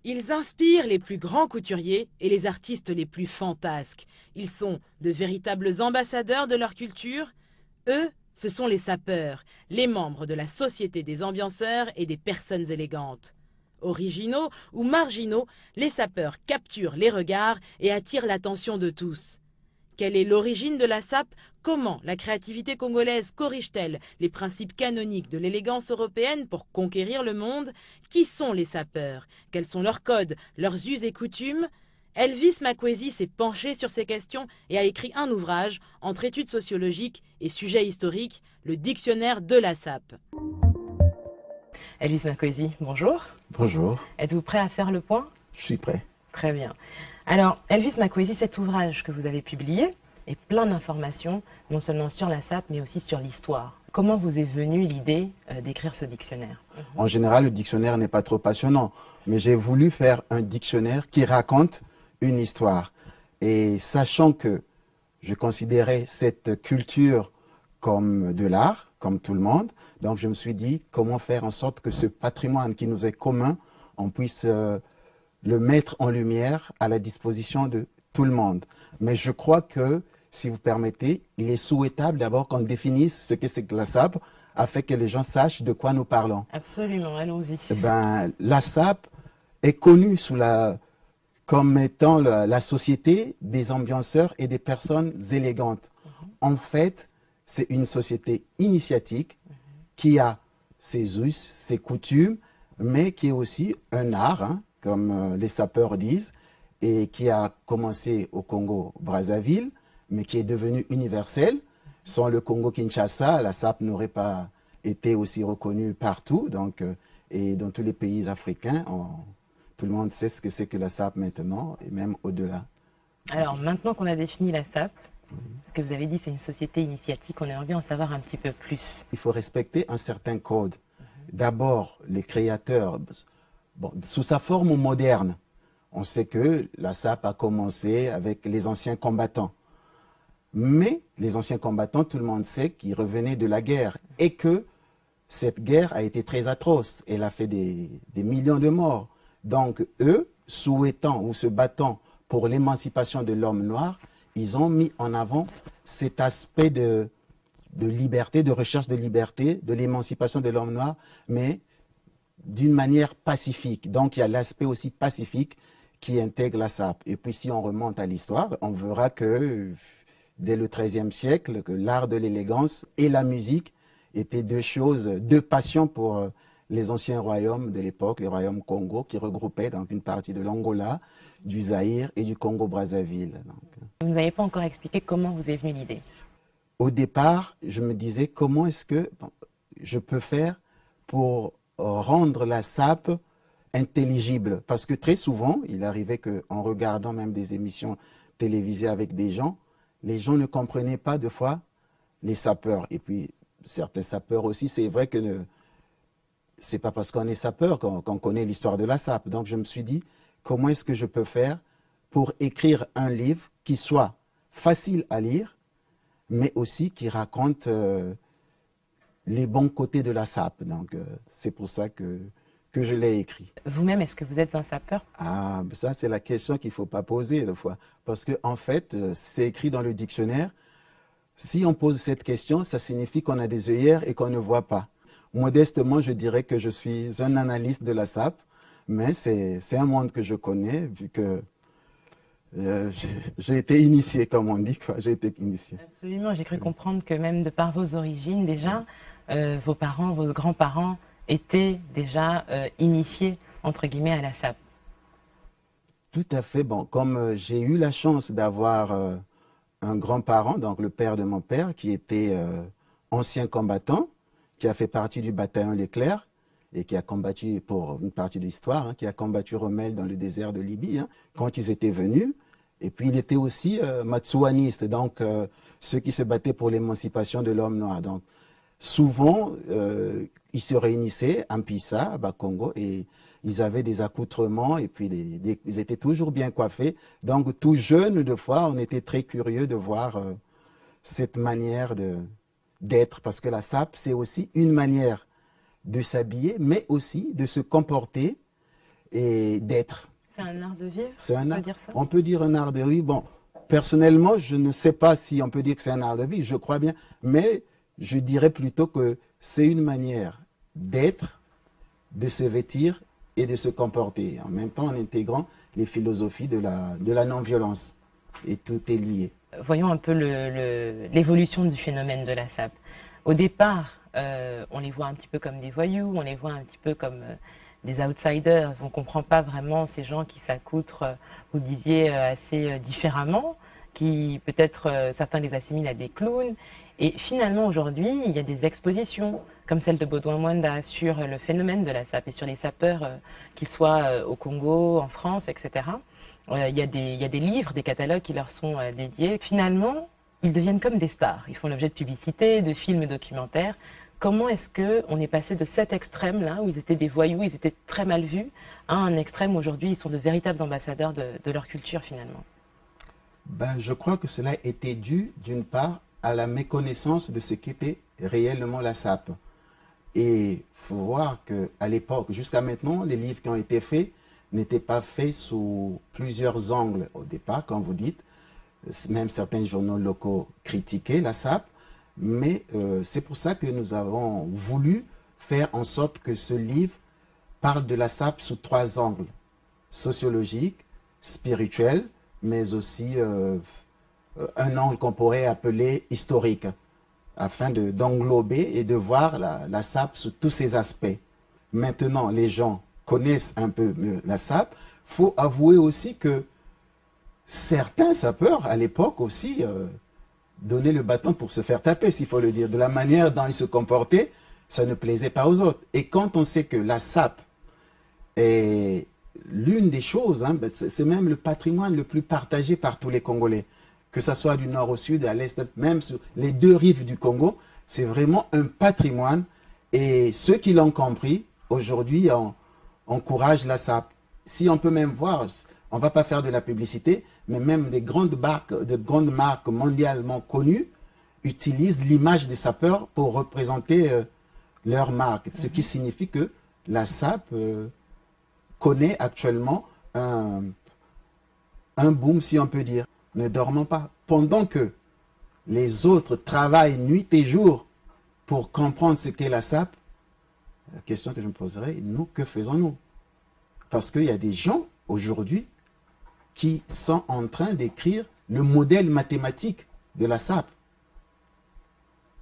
Ils inspirent les plus grands couturiers et les artistes les plus fantasques. Ils sont de véritables ambassadeurs de leur culture. Eux, ce sont les sapeurs, les membres de la société des ambianceurs et des personnes élégantes. Originaux ou marginaux, les sapeurs capturent les regards et attirent l'attention de tous. Quelle est l'origine de la sape? Comment la créativité congolaise corrige-t-elle les principes canoniques de l'élégance européenne pour conquérir le monde? Qui sont les sapeurs? Quels sont leurs codes, leurs us et coutumes? Elvis Makwezi s'est penché sur ces questions et a écrit un ouvrage entre études sociologiques et sujets historiques, le dictionnaire de la sape. Elvis Makwezi, bonjour. Bonjour. Êtes-vous prêt à faire le point? Je suis prêt. Très bien. Alors, Elvis Makwezi, cet ouvrage que vous avez publié est plein d'informations, non seulement sur la sape, mais aussi sur l'histoire. Comment vous est venue l'idée d'écrire ce dictionnaire? En général, le dictionnaire n'est pas trop passionnant, mais j'ai voulu faire un dictionnaire qui raconte une histoire. Et sachant que je considérais cette culture comme de l'art, comme tout le monde, donc je me suis dit comment faire en sorte que ce patrimoine qui nous est commun, on puisse le mettre en lumière à la disposition de tout le monde. Mais je crois que, si vous permettez, il est souhaitable d'abord qu'on définisse ce que c'est que la sape, afin que les gens sachent de quoi nous parlons. Absolument, allons-y. La sape est connue comme étant la société des ambianceurs et des personnes élégantes. En fait, c'est une société initiatique qui a ses us, ses coutumes, mais qui est aussi un art, comme les sapeurs disent, et qui a commencé au Congo-Brazzaville, mais qui est devenu universel. Sans le Congo-Kinshasa, la sape n'aurait pas été aussi reconnue partout. Donc, et dans tous les pays africains, tout le monde sait ce que c'est que la sape maintenant, et même au-delà. Alors, maintenant qu'on a défini la sape, ce que vous avez dit, c'est une société initiatique, on aimerait bien en savoir un petit peu plus. Il faut respecter un certain code. D'abord, les créateurs, sous sa forme moderne, on sait que la sape a commencé avec les anciens combattants. Mais les anciens combattants, tout le monde sait qu'ils revenaient de la guerre et que cette guerre a été très atroce. Elle a fait des millions de morts. Donc eux, souhaitant ou se battant pour l'émancipation de l'homme noir, ils ont mis en avant cet aspect de liberté, de recherche de liberté, de l'émancipation de l'homme noir, mais d'une manière pacifique. Donc il y a l'aspect aussi pacifique qui intègre la sape. Et puis si on remonte à l'histoire, on verra que dès le XIIIe siècle, que l'art de l'élégance et la musique étaient deux passions pour les anciens royaumes de l'époque, les royaumes Congo, qui regroupaient donc une partie de l'Angola, du Zaïre et du Congo-Brazzaville. Vous n'avez pas encore expliqué comment vous est venue l'idée. Au départ, je me disais comment est-ce que je peux faire pour rendre la sape intelligible. Parce que très souvent, il arrivait qu'en regardant même des émissions télévisées avec des gens, les gens ne comprenaient pas deux fois les sapeurs. Et puis, certains sapeurs aussi, c'est vrai que c'est pas parce qu'on est sapeur qu'on connaît l'histoire de la sape. Donc, je me suis dit, comment est-ce que je peux faire pour écrire un livre qui soit facile à lire, mais aussi qui raconte les bons côtés de la sape. Donc, c'est pour ça que je l'ai écrit. Vous-même, est-ce que vous êtes un sapeur? Ah, ça, c'est la question qu'il ne faut pas poser des fois. Parce qu'en fait, c'est écrit dans le dictionnaire. Si on pose cette question, ça signifie qu'on a des œillères et qu'on ne voit pas. Modestement, je dirais que je suis un analyste de la sape, mais c'est un monde que je connais, vu que j'ai été initié, comme on dit, j'ai été initié. Absolument, j'ai cru comprendre que même de par vos origines, déjà, vos parents, vos grands-parents étaient déjà initiés, entre guillemets, à la sape. Tout à fait. Bon, comme j'ai eu la chance d'avoir un grand-parent, donc le père de mon père, qui était ancien combattant, qui a fait partie du bataillon Leclerc et qui a combattu, pour une partie de l'histoire, qui a combattu Rommel dans le désert de Libye, quand ils étaient venus. Et puis il était aussi matsouaniste, donc ceux qui se battaient pour l'émancipation de l'homme noir. Donc souvent, ils se réunissaient à Mpissa, à Bakongo, et ils avaient des accoutrements, et puis ils étaient toujours bien coiffés. Donc tout jeune, de fois, on était très curieux de voir cette manière d'être, parce que la sape, c'est aussi une manière de s'habiller, mais aussi de se comporter et d'être. C'est un art de vivre, C'est un art, on peut dire ça? on peut dire un art de vivre. Bon, personnellement, je ne sais pas si on peut dire que c'est un art de vivre, je crois bien, mais je dirais plutôt que c'est une manière d'être, de se vêtir et de se comporter, en même temps en intégrant les philosophies de la non-violence. Et tout est lié. Voyons un peu l'évolution du phénomène de la SAP. Au départ, on les voit un petit peu comme des voyous, on les voit un petit peu comme des outsiders. On ne comprend pas vraiment ces gens qui s'accoutrent, vous disiez, assez différemment, qui peut-être certains les assimilent à des clowns. Et finalement, aujourd'hui, il y a des expositions, comme celle de Baudouin Mwanda, sur le phénomène de la SAP et sur les sapeurs, qu'ils soient au Congo, en France, etc. Il y a des livres, des catalogues qui leur sont dédiés. Finalement, ils deviennent comme des stars. Ils font l'objet de publicités, de films documentaires. Comment est-ce qu'on est passé de cet extrême-là, où ils étaient des voyous, ils étaient très mal vus, à un extrême où aujourd'hui ils sont de véritables ambassadeurs de leur culture finalement? Ben, je crois que cela était dû, d'une part, à la méconnaissance de ce qu'était réellement la SAP. Et il faut voir qu'à l'époque, jusqu'à maintenant, les livres qui ont été faits n'étaient pas faits sous plusieurs angles. Au départ, comme vous dites, même certains journaux locaux critiquaient la SAP, mais c'est pour ça que nous avons voulu faire en sorte que ce livre parle de la SAP sous 3 angles: sociologique, spirituel, mais aussi un angle qu'on pourrait appeler historique, afin d'englober et de voir la SAP sous tous ses aspects. Maintenant, les gens connaissent un peu mieux la SAP. Il faut avouer aussi que certains sapeurs, à l'époque aussi, donnaient le bâton pour se faire taper, s'il faut le dire. De la manière dont ils se comportaient, ça ne plaisait pas aux autres. Et quand on sait que la SAP est l'une des choses, hein, c'est même le patrimoine le plus partagé par tous les Congolais, que ce soit du nord au sud, à l'est, même sur les 2 rives du Congo, c'est vraiment un patrimoine. Et ceux qui l'ont compris, aujourd'hui, encouragent la SAP. Si on peut même voir, on ne va pas faire de la publicité, mais même des grandes marques mondialement connues utilisent l'image des sapeurs pour représenter leur marque. Ce qui signifie que la SAP connaît actuellement un boom, si on peut dire. Ne dormons pas. Pendant que les autres travaillent nuit et jour pour comprendre ce qu'est la SAP, la question que je me poserai, nous, que faisons-nous? Parce qu'il y a des gens aujourd'hui qui sont en train d'écrire le modèle mathématique de la SAP.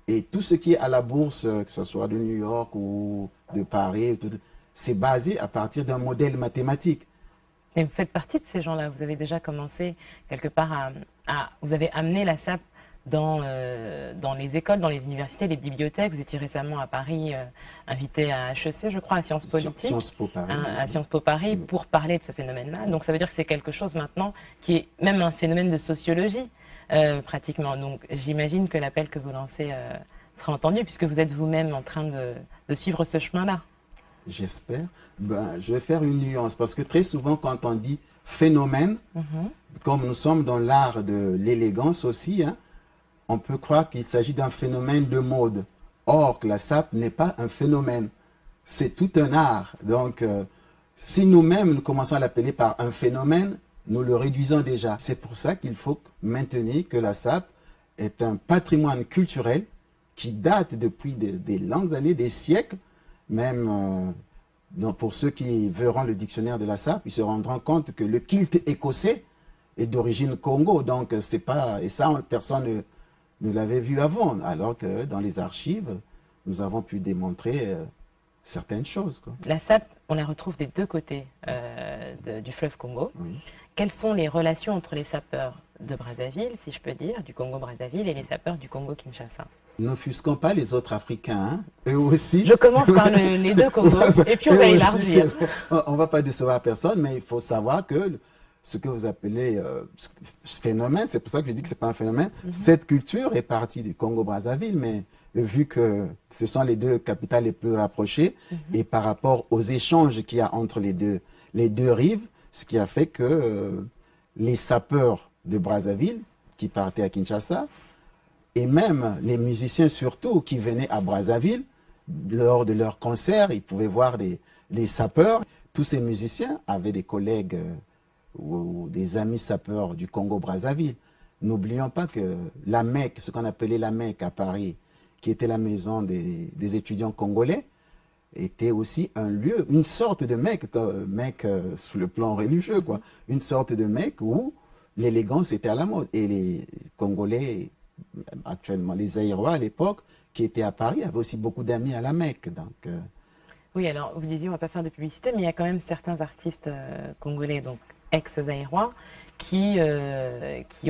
Et tout ce qui est à la bourse, que ce soit de New York ou de Paris, c'est basé à partir d'un modèle mathématique. Et vous faites partie de ces gens-là. Vous avez déjà commencé quelque part vous avez amené la SAP dans les écoles, dans les universités, les bibliothèques. Vous étiez récemment à Paris, invité à HEC, je crois, à Sciences Politiques, Sciences Po Paris, à Sciences Po Paris, pour parler de ce phénomène-là. Donc ça veut dire que c'est quelque chose maintenant qui est même un phénomène de sociologie, pratiquement. Donc j'imagine que l'appel que vous lancez sera entendu, puisque vous êtes vous-même en train de suivre ce chemin-là. J'espère. Ben, je vais faire une nuance, parce que très souvent, quand on dit phénomène, comme nous sommes dans l'art de l'élégance aussi, hein, on peut croire qu'il s'agit d'un phénomène de mode. Or, que la SAP n'est pas un phénomène. C'est tout un art. Donc, si nous-mêmes, nous commençons à l'appeler par un phénomène, nous le réduisons déjà. C'est pour ça qu'il faut maintenir que la SAP est un patrimoine culturel qui date depuis des longues années, des siècles. Même pour ceux qui verront le dictionnaire de la SAP, ils se rendront compte que le kilt écossais est d'origine Congo. Donc, c'est pas... Et ça, personne ne l'avait vu avant. Alors que dans les archives, nous avons pu démontrer certaines choses, quoi. La SAP, on la retrouve des 2 côtés du fleuve Congo. Oui. Quelles sont les relations entre les sapeurs de Brazzaville, si je peux dire, du Congo-Brazzaville, et les sapeurs du Congo-Kinshasa? N'offusquons pas les autres Africains, hein. Eux aussi. Je commence par les 2 Congos, et puis on va élargir. On ne va pas décevoir personne, mais il faut savoir que ce que vous appelez phénomène, c'est pour ça que je dis que ce n'est pas un phénomène, cette culture est partie du Congo-Brazzaville, mais vu que ce sont les 2 capitales les plus rapprochées, et par rapport aux échanges qu'il y a entre les deux rives, ce qui a fait que les sapeurs de Brazzaville, qui partaient à Kinshasa, et même les musiciens surtout qui venaient à Brazzaville, lors de leurs concerts, ils pouvaient voir les sapeurs. tous ces musiciens avaient des collègues ou des amis sapeurs du Congo-Brazzaville. N'oublions pas que la Mecque, ce qu'on appelait la Mecque à Paris, qui était la maison des étudiants congolais, était aussi un lieu, une sorte de Mecque, sous le plan religieux, quoi. Une sorte de Mecque où l'élégance était à la mode. Et les Congolais, actuellement, les Zaïrois à l'époque, qui étaient à Paris, avaient aussi beaucoup d'amis à la Mecque. Donc, oui, alors vous disiez, on ne va pas faire de publicité, mais il y a quand même certains artistes congolais, donc ex-Zaïrois, qui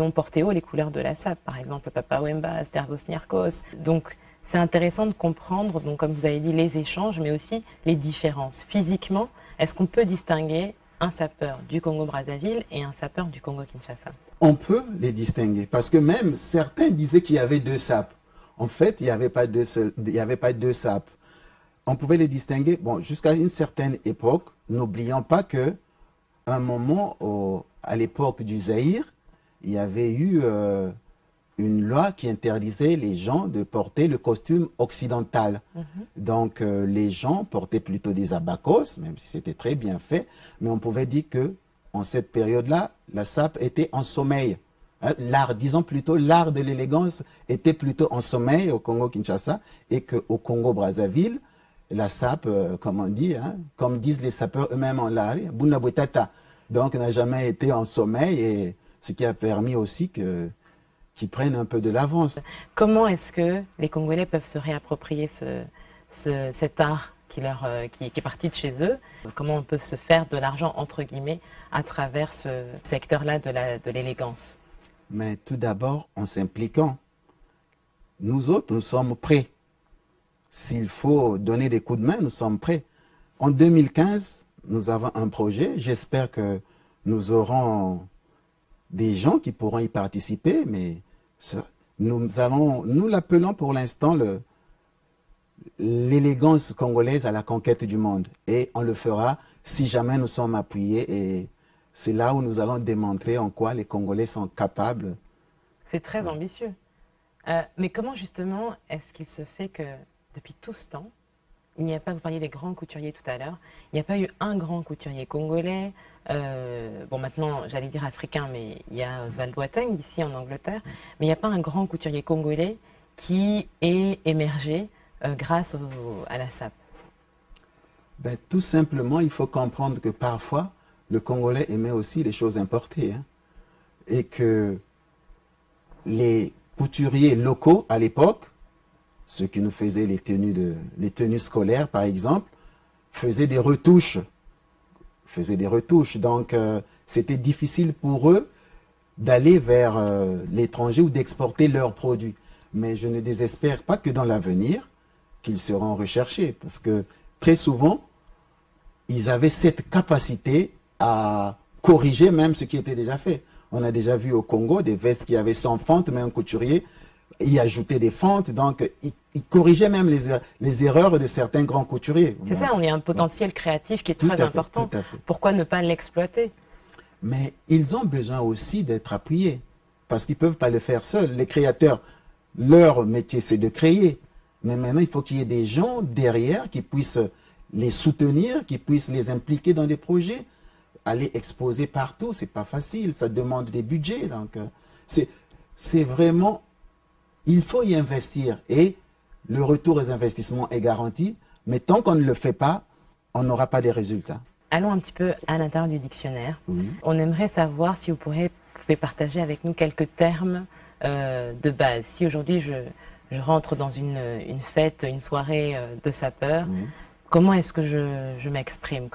ont porté haut les couleurs de la SAP. Par exemple, Papa Wemba, Stergos Niarchos. Donc, c'est intéressant de comprendre, donc, comme vous avez dit, les échanges, mais aussi les différences. Physiquement, est-ce qu'on peut distinguer un sapeur du Congo-Brazzaville et un sapeur du Congo-Kinshasa? On peut les distinguer, parce que même certains disaient qu'il y avait deux sapes. En fait, il n'y avait pas deux sapes. On pouvait les distinguer, bon, jusqu'à une certaine époque. N'oublions pas que un moment, à l'époque du Zaïre, il y avait eu une loi qui interdisait les gens de porter le costume occidental. Donc, les gens portaient plutôt des abakos, même si c'était très bien fait, mais on pouvait dire que en cette période-là, la SAP était en sommeil. L'art, disons plutôt, l'art de l'élégance était plutôt en sommeil au Congo-Kinshasa et qu'au Congo-Brazzaville, la SAP, comme on dit, comme disent les sapeurs eux-mêmes en l'art, Bunabwetata, donc n'a jamais été en sommeil, et ce qui a permis aussi qu'ils prennent un peu de l'avance. Comment est-ce que les Congolais peuvent se réapproprier cet art qui est parti de chez eux? Comment on peut se faire de l'argent, entre guillemets, à travers ce secteur-là de l'élégance? Mais tout d'abord, en s'impliquant. Nous autres, nous sommes prêts. S'il faut donner des coups de main, nous sommes prêts. En 2015, nous avons un projet. J'espère que nous aurons des gens qui pourront y participer, mais nous l'appelons pour l'instant l'élégance congolaise à la conquête du monde. Et on le fera si jamais nous sommes appuyés. Et c'est là où nous allons démontrer en quoi les Congolais sont capables. C'est très ambitieux. Mais comment justement est-ce qu'il se fait que depuis tout ce temps, il n'y a pas, vous parliez des grands couturiers tout à l'heure, il n'y a pas eu un grand couturier congolais, bon maintenant j'allais dire africain, mais il y a Oswald Boateng ici en Angleterre, mais il n'y a pas un grand couturier congolais qui est émergé grâce à la SAP? Ben, tout simplement, il faut comprendre que parfois, le Congolais aimait aussi les choses importées. Et que les couturiers locaux à l'époque, ceux qui nous faisaient les tenues scolaires par exemple, faisaient des retouches. Donc c'était difficile pour eux d'aller vers l'étranger ou d'exporter leurs produits. Mais je ne désespère pas que dans l'avenir, qu'ils seront recherchés. Parce que très souvent, ils avaient cette capacité à corriger même ce qui était déjà fait. On a déjà vu au Congo des vestes qui avaient 100 fentes, mais un couturier y ajoutait des fentes. Donc, il corrigeait même les erreurs de certains grands couturiers. C'est ça, on a un potentiel créatif qui est très important. Tout à fait. Pourquoi ne pas l'exploiter? Mais ils ont besoin aussi d'être appuyés, parce qu'ils ne peuvent pas le faire seuls. Les créateurs, leur métier, c'est de créer. Mais maintenant, il faut qu'il y ait des gens derrière qui puissent les soutenir, qui puissent les impliquer dans des projets. Aller exposer partout, c'est pas facile, ça demande des budgets. Donc, c'est vraiment, il faut y investir et le retour des investissements est garanti. Mais tant qu'on ne le fait pas, on n'aura pas des résultats. Allons un petit peu à l'intérieur du dictionnaire. Oui. On aimerait savoir si vous pouvez partager avec nous quelques termes de base. Si aujourd'hui je rentre dans une fête, une soirée de sapeurs, oui. Comment est-ce que je m'exprime?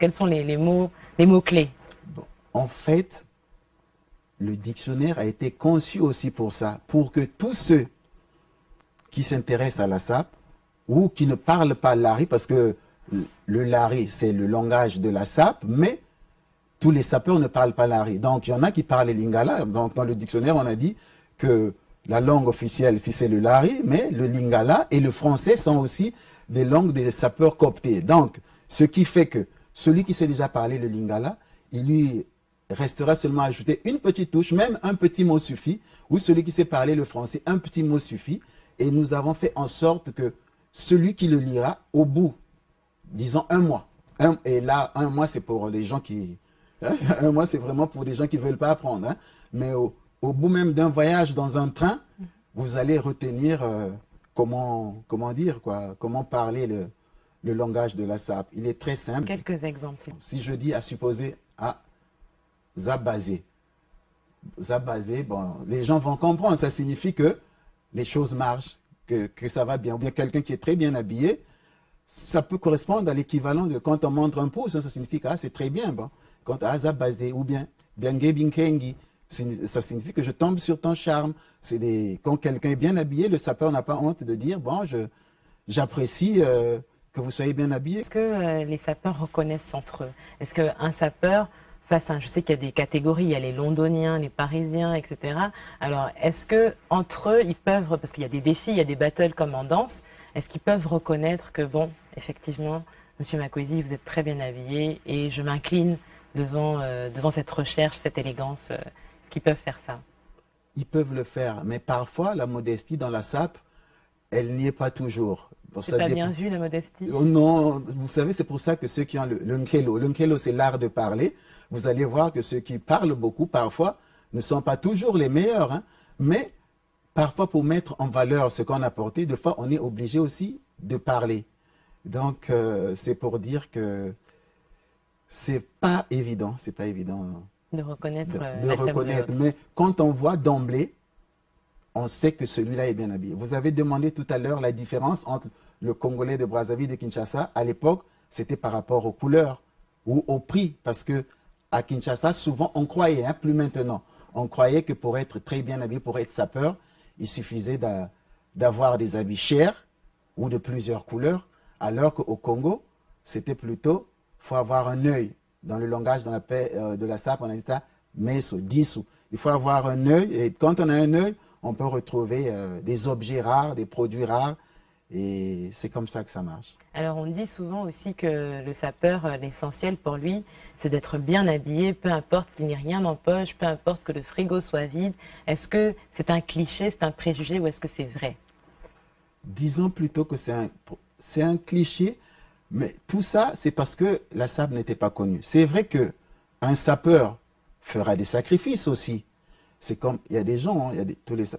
Quels sont les mots-clés? Bon, en fait, le dictionnaire a été conçu aussi pour ça, pour que tous ceux qui s'intéressent à la SAP ou qui ne parlent pas lari, parce que le lari, c'est le langage de la SAP, mais tous les sapeurs ne parlent pas lari. Donc, il y en a qui parlent lingala. Donc, dans le dictionnaire, on a dit que la langue officielle, si c'est le lari, mais le lingala et le français sont aussi des langues des sapeurs cooptés. Donc, ce qui fait que celui qui sait déjà parler le lingala, il lui restera seulement à ajouter une petite touche, même un petit mot suffit, ou celui qui sait parler le français, un petit mot suffit. Et nous avons fait en sorte que celui qui le lira, au bout, disons un mois, Et là, 1 mois, c'est pour les gens qui... 1 mois, c'est vraiment pour des gens qui ne veulent pas apprendre. Hein. Mais au bout même d'un voyage dans un train, vous allez retenir comment dire, quoi, comment parler le langage de la SAP. Il est très simple. Quelques exemples. Si je dis à supposer à Zabazé, Zabazé, bon, les gens vont comprendre. Ça signifie que les choses marchent, que ça va bien. Ou bien quelqu'un qui est très bien habillé, ça peut correspondre à l'équivalent de quand on montre un pouce, hein, ça signifie que c'est très bien. Bon. Quand Zabazé ou bien Biangé Binkengi, ça signifie que je tombe sur ton charme. Quand quelqu'un est bien habillé, le sapeur n'a pas honte de dire, bon, j'apprécie que vous soyez bien habillé. Est-ce que les sapeurs reconnaissent entre eux? Est-ce qu'un sapeur, je sais qu'il y a des catégories, il y a les londoniens, les parisiens, etc. Alors, est-ce qu'entre eux, ils peuvent, parce qu'il y a des défis, il y a des battles comme en danse, est-ce qu'ils peuvent reconnaître que, bon, effectivement, Monsieur Makwezi, vous êtes très bien habillé et je m'incline devant cette recherche, cette élégance? Est-ce qu'ils peuvent faire ça? Ils peuvent le faire, mais parfois, la modestie dans la SAP, elle n'y est pas toujours. C'est pas bien vu, la modestie? Oh non, vous savez, c'est pour ça que ceux qui ont le nkelo, c'est l'art de parler. Vous allez voir que ceux qui parlent beaucoup, parfois, ne sont pas toujours les meilleurs. Hein, mais parfois, pour mettre en valeur ce qu'on a apporté, des fois, on est obligé aussi de parler. Donc, c'est pour dire que c'est pas évident. C'est pas évident de reconnaître. De reconnaître. Mais quand on voit d'emblée, on sait que celui-là est bien habillé. Vous avez demandé tout à l'heure la différence entre le Congolais de Brazzaville et de Kinshasa. À l'époque, c'était par rapport aux couleurs ou au prix. Parce que à Kinshasa, souvent, on croyait, hein, plus maintenant, on croyait que pour être très bien habillé, pour être sapeur, il suffisait d'avoir des habits chers ou de plusieurs couleurs. Alors qu'au Congo, c'était plutôt, il faut avoir un œil. Dans le langage de la SAP, on a dit ça, meso, 10. Il faut avoir un œil. Et quand on a un œil, on peut retrouver des objets rares, des produits rares. Et c'est comme ça que ça marche. Alors on dit souvent aussi que le sapeur, l'essentiel pour lui, c'est d'être bien habillé, peu importe qu'il n'y ait rien en poche, peu importe que le frigo soit vide. Est-ce que c'est un cliché, c'est un préjugé ou est-ce que c'est vrai? Disons plutôt que c'est un cliché, mais tout ça, c'est parce que la SAP n'était pas connue. C'est vrai qu'un sapeur fera des sacrifices aussi. C'est comme, il y a des gens,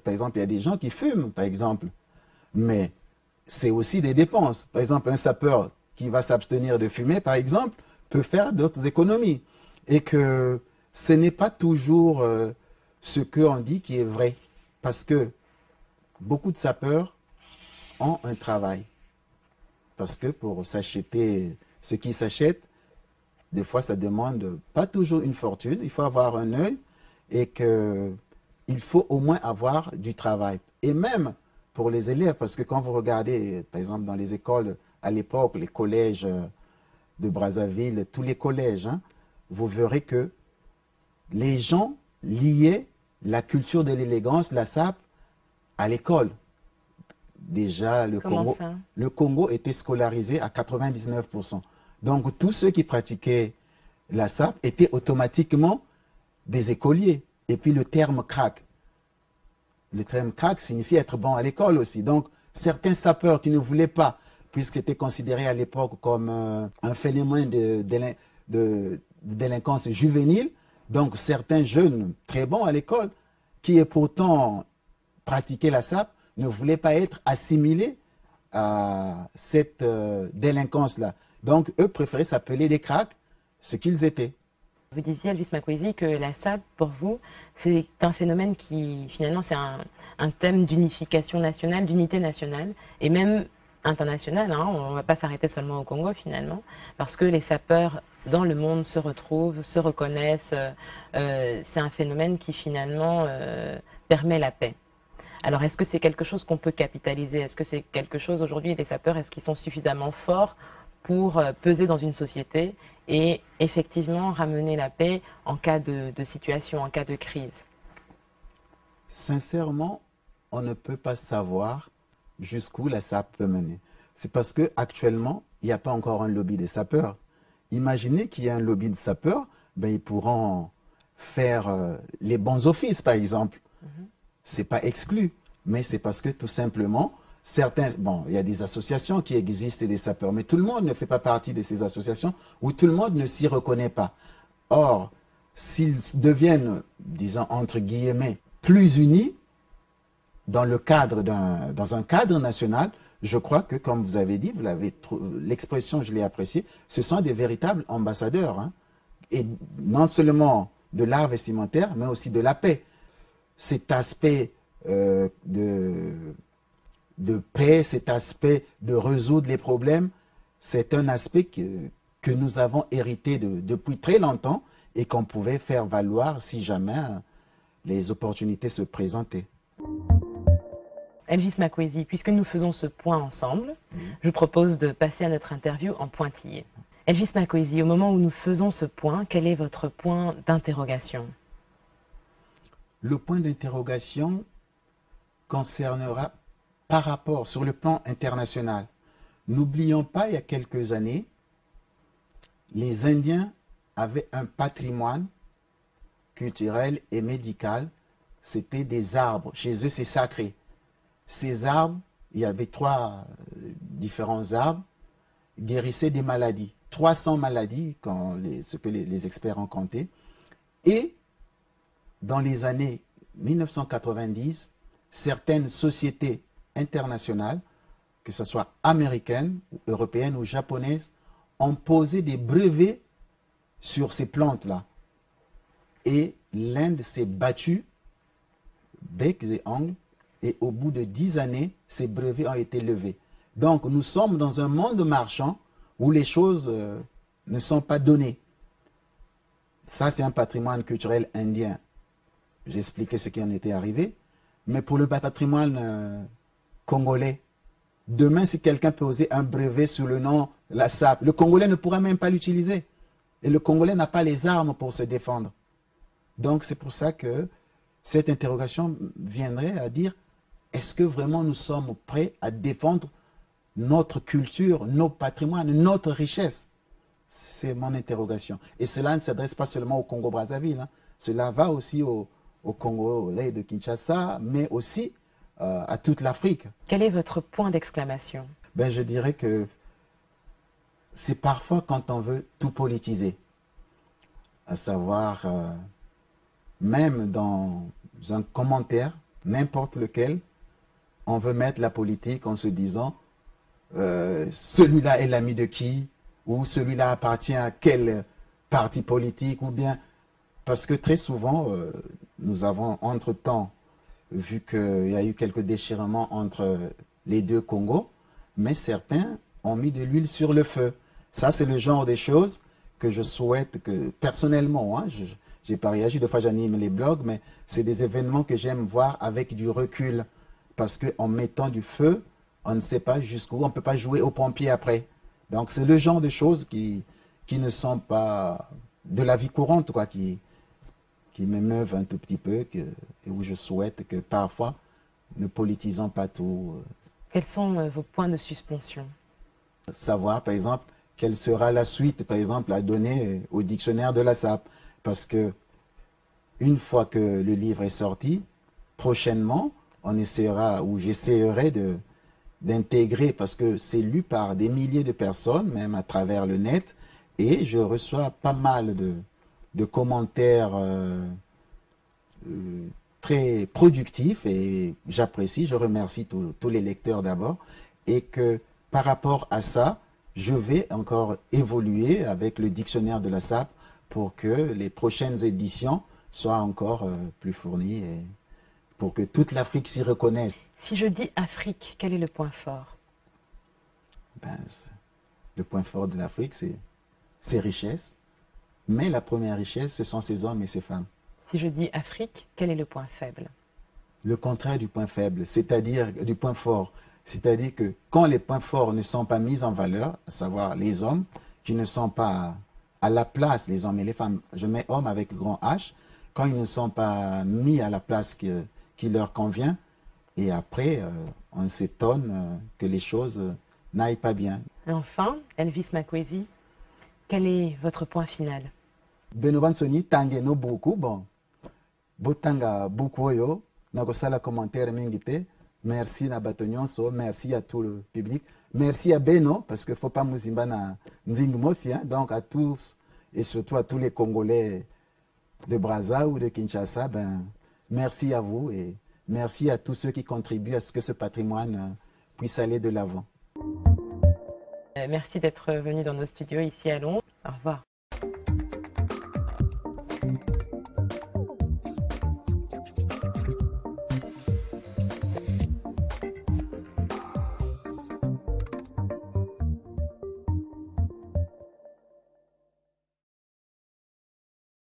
par exemple, il y a des gens qui fument, par exemple. Mais c'est aussi des dépenses. Par exemple, un sapeur qui va s'abstenir de fumer, par exemple, peut faire d'autres économies. Et que ce n'est pas toujours ce qu'on dit qui est vrai. Parce que beaucoup de sapeurs ont un travail. Parce que pour s'acheter ce qui s'achète, des fois ça demande pas toujours une fortune. Il faut avoir un œil et qu'il faut au moins avoir du travail. Et même pour les élèves, parce que quand vous regardez, par exemple, dans les écoles, à l'époque, les collèges de Brazzaville, tous les collèges, hein, vous verrez que les gens liaient la culture de l'élégance, la SAP, à l'école. Déjà, le Congo était scolarisé à 99%. Donc, tous ceux qui pratiquaient la SAP étaient automatiquement des écoliers. Et puis, le terme crack. Le terme crack signifie être bon à l'école aussi. Donc, certains sapeurs qui ne voulaient pas, puisque c'était considéré à l'époque comme un phénomène de délinquance juvénile, donc certains jeunes très bons à l'école, qui pourtant pratiquaient la SAP, ne voulaient pas être assimilés à cette délinquance-là. Donc, eux préféraient s'appeler des cracks, ce qu'ils étaient. Vous disiez, Elvis Makwezi, que la SAP, pour vous, c'est un phénomène qui, finalement, c'est un thème d'unification nationale, d'unité nationale, et même internationale. Hein, on ne va pas s'arrêter seulement au Congo, finalement, parce que les sapeurs dans le monde se retrouvent, se reconnaissent. C'est un phénomène qui, finalement, permet la paix. Alors, est-ce que c'est quelque chose qu'on peut capitaliser? Est-ce que c'est quelque chose, aujourd'hui, les sapeurs, est-ce qu'ils sont suffisamment forts pour peser dans une société et effectivement ramener la paix en cas de situation, en cas de crise? Sincèrement, on ne peut pas savoir jusqu'où la SAP peut mener. C'est parce qu'actuellement, il n'y a pas encore un lobby des sapeurs. Imaginez qu'il y ait un lobby de sapeurs, ben, ils pourront faire les bons offices, par exemple. Ce n'est pas exclu, mais c'est parce que tout simplement, certains, bon, il y a des associations qui existent des sapeurs, mais tout le monde ne fait pas partie de ces associations où tout le monde ne s'y reconnaît pas. Or, s'ils deviennent, disons, entre guillemets, plus unis dans le cadre dans un cadre national, je crois que, comme vous avez dit, l'expression, je l'ai appréciée, ce sont des véritables ambassadeurs, hein, et non seulement de l'art vestimentaire, mais aussi de la paix. Cet aspect de paix, cet aspect de résoudre les problèmes, c'est un aspect que nous avons hérité depuis très longtemps et qu'on pouvait faire valoir si jamais les opportunités se présentaient. Elvis Makwezi, puisque nous faisons ce point ensemble, je propose de passer à notre interview en pointillé. Elvis Makwezi, au moment où nous faisons ce point, quel est votre point d'interrogation? Le point d'interrogation concernera par rapport sur le plan international. N'oublions pas, il y a quelques années, les Indiens avaient un patrimoine culturel et médical. C'était des arbres. Chez eux, c'est sacré. Ces arbres, il y avait 3 différents arbres, guérissaient des maladies. 300 maladies, ce que les experts ont compté. Et dans les années 1990, certaines sociétés internationales, que ce soit américaines, européennes ou japonaises, ont posé des brevets sur ces plantes-là. Et l'Inde s'est battue, bec et ongles, et au bout de 10 années, ces brevets ont été levés. Donc nous sommes dans un monde marchand où les choses ne sont pas données. Ça, c'est un patrimoine culturel indien. J'ai expliqué ce qui en était arrivé. Mais pour le patrimoine congolais, demain, si quelqu'un peut oser un brevet sous le nom la SAP, le Congolais ne pourra même pas l'utiliser. Et le Congolais n'a pas les armes pour se défendre. Donc c'est pour ça que cette interrogation viendrait à dire, est-ce que vraiment nous sommes prêts à défendre notre culture, nos patrimoines, notre richesse? C'est mon interrogation. Et cela ne s'adresse pas seulement au Congo-Brazzaville, hein. Cela va aussi au Congolais de Kinshasa, mais aussi à toute l'Afrique. Quel est votre point d'exclamation? Ben, je dirais que c'est parfois quand on veut tout politiser, à savoir, même dans un commentaire, n'importe lequel, on veut mettre la politique en se disant celui-là est l'ami de qui, ou celui-là appartient à quel parti politique, ou bien, parce que très souvent, nous avons entre-temps vu qu'il y a eu quelques déchirements entre les deux Congos, mais certains ont mis de l'huile sur le feu. Ça, c'est le genre de choses que je souhaite que, personnellement, hein, je n'ai pas réagi, de fois j'anime les blogs, mais c'est des événements que j'aime voir avec du recul, parce qu'en mettant du feu, on ne sait pas jusqu'où, on ne peut pas jouer aux pompiers après. Donc c'est le genre de choses qui ne sont pas de la vie courante, quoi, qui m'émeuvent un tout petit peu, et où je souhaite que parfois, ne politisons pas tout. Quels sont vos points de suspension? Savoir, par exemple, quelle sera la suite, par exemple, à donner au dictionnaire de la SAP. Parce que, une fois que le livre est sorti, prochainement, on essaiera, ou j'essaierai d'intégrer, parce que c'est lu par des milliers de personnes, même à travers le net, et je reçois pas mal de commentaires très productifs, et j'apprécie, je remercie tous les lecteurs d'abord, et que par rapport à ça, je vais encore évoluer avec le dictionnaire de la SAP pour que les prochaines éditions soient encore plus fournies et pour que toute l'Afrique s'y reconnaisse. Si je dis Afrique, quel est le point fort? Ben, le point fort de l'Afrique, c'est ses richesses, mais la première richesse, ce sont ses hommes et ses femmes. Si je dis Afrique, quel est le point faible? Le contraire du point faible, c'est-à-dire du point fort. C'est-à-dire que quand les points forts ne sont pas mis en valeur, à savoir les hommes qui ne sont pas à la place, les hommes et les femmes, je mets hommes avec grand H, quand ils ne sont pas mis à la place qui leur convient, et après, on s'étonne que les choses n'aillent pas bien. Et enfin, Elvis Makwezi, quel est votre point final? Benoban Soni, tangue no beaucoup, bon, botanga beaucoup yo, nakosala commentaire mingite, Merci Nabatonyonso, merci à tout le public. Merci à Beno, parce qu'il ne faut pas Muzimba na Nzingmosi, hein, donc à tous et surtout à tous les Congolais de Brazza ou de Kinshasa, merci à vous et merci à tous ceux qui contribuent à ce que ce patrimoine puisse aller de l'avant. Merci d'être venu dans nos studios ici à Londres.